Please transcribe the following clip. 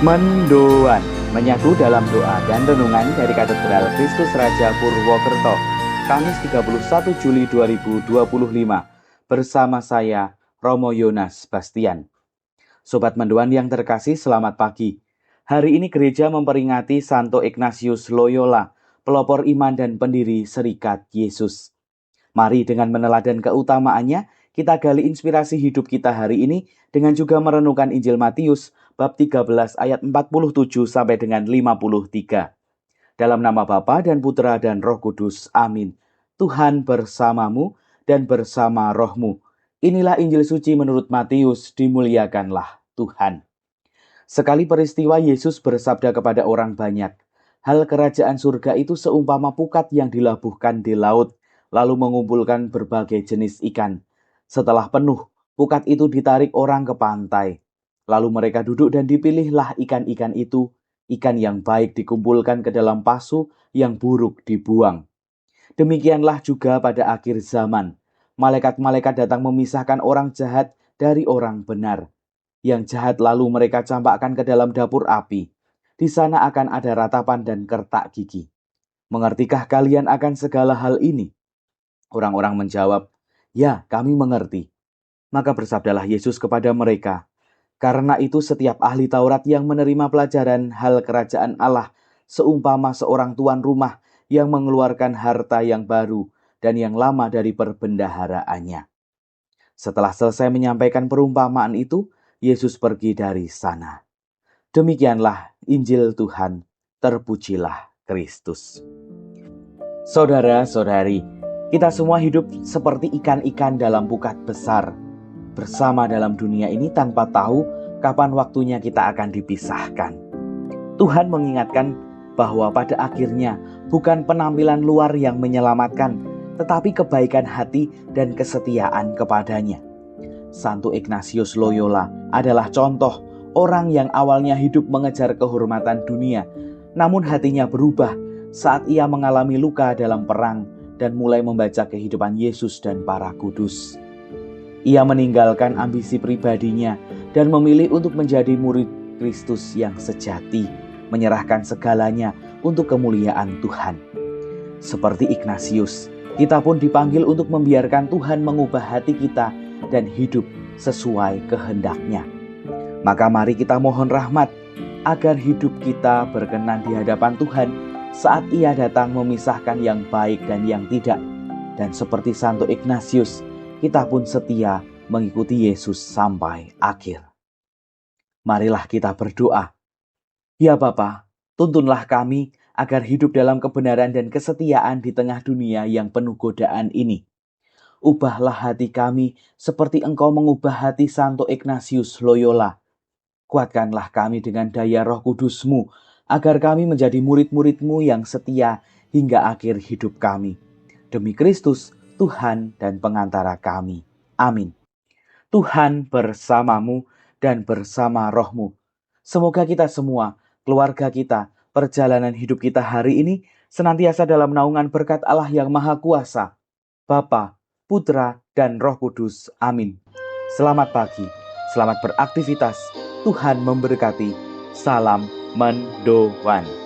Mendoan, menyatu dalam doa dan renungan dari Katedral Kristus Raja Purwokerto, Kamis 31 Juli 2025, bersama saya, Romo Yonas Bastian. Sobat Mendoan yang terkasih, selamat pagi. Hari ini gereja memperingati Santo Ignatius Loyola, pelopor iman dan pendiri Serikat Yesus. Mari dengan meneladan keutamaannya, kita gali inspirasi hidup kita hari ini dengan juga merenungkan Injil Matius bab 13 ayat 47 sampai dengan 53. Dalam nama Bapa dan Putra dan Roh Kudus. Amin. Tuhan bersamamu dan bersama rohmu. Inilah Injil suci menurut Matius, dimuliakanlah Tuhan. Sekali peristiwa Yesus bersabda kepada orang banyak, hal kerajaan surga itu seumpama pukat yang dilabuhkan di laut, lalu mengumpulkan berbagai jenis ikan. Setelah penuh, pukat itu ditarik orang ke pantai. Lalu mereka duduk dan dipilihlah ikan-ikan itu, ikan yang baik dikumpulkan ke dalam pasu, yang buruk dibuang. Demikianlah juga pada akhir zaman. Malaikat-malaikat datang memisahkan orang jahat dari orang benar. Yang jahat lalu mereka campakkan ke dalam dapur api. Di sana akan ada ratapan dan kertak gigi. Mengertikah kalian akan segala hal ini? Orang-orang menjawab, ya, kami mengerti. Maka bersabdalah Yesus kepada mereka, karena itu setiap ahli Taurat yang menerima pelajaran hal kerajaan Allah seumpama seorang tuan rumah yang mengeluarkan harta yang baru dan yang lama dari perbendaharaannya. Setelah selesai menyampaikan perumpamaan itu, Yesus pergi dari sana. Demikianlah Injil Tuhan, terpujilah Kristus. Saudara-saudari, kita semua hidup seperti ikan-ikan dalam pukat besar, bersama dalam dunia ini tanpa tahu kapan waktunya kita akan dipisahkan. Tuhan mengingatkan bahwa pada akhirnya bukan penampilan luar yang menyelamatkan, tetapi kebaikan hati dan kesetiaan kepadanya. Santo Ignatius Loyola adalah contoh orang yang awalnya hidup mengejar kehormatan dunia, namun hatinya berubah saat ia mengalami luka dalam perang dan mulai membaca kehidupan Yesus dan para kudus. Ia meninggalkan ambisi pribadinya dan memilih untuk menjadi murid Kristus yang sejati, menyerahkan segalanya untuk kemuliaan Tuhan. Seperti Ignatius, kita pun dipanggil untuk membiarkan Tuhan mengubah hati kita dan hidup sesuai kehendak-Nya. Maka mari kita mohon rahmat agar hidup kita berkenan di hadapan Tuhan saat Ia datang memisahkan yang baik dan yang tidak. Dan seperti Santo Ignatius, kita pun setia mengikuti Yesus sampai akhir. Marilah kita berdoa. Ya Bapa, tuntunlah kami agar hidup dalam kebenaran dan kesetiaan di tengah dunia yang penuh godaan ini. Ubahlah hati kami seperti Engkau mengubah hati Santo Ignatius Loyola. Kuatkanlah kami dengan daya Roh Kudus-Mu, agar kami menjadi murid-murid-Mu yang setia hingga akhir hidup kami. Demi Kristus, Tuhan dan pengantara kami. Amin. Tuhan bersamamu dan bersama rohmu. Semoga kita semua, keluarga kita, perjalanan hidup kita hari ini senantiasa dalam naungan berkat Allah yang Maha Kuasa, Bapa, Putra, dan Roh Kudus. Amin. Selamat pagi, selamat beraktivitas. Tuhan memberkati. Salam Mendoan.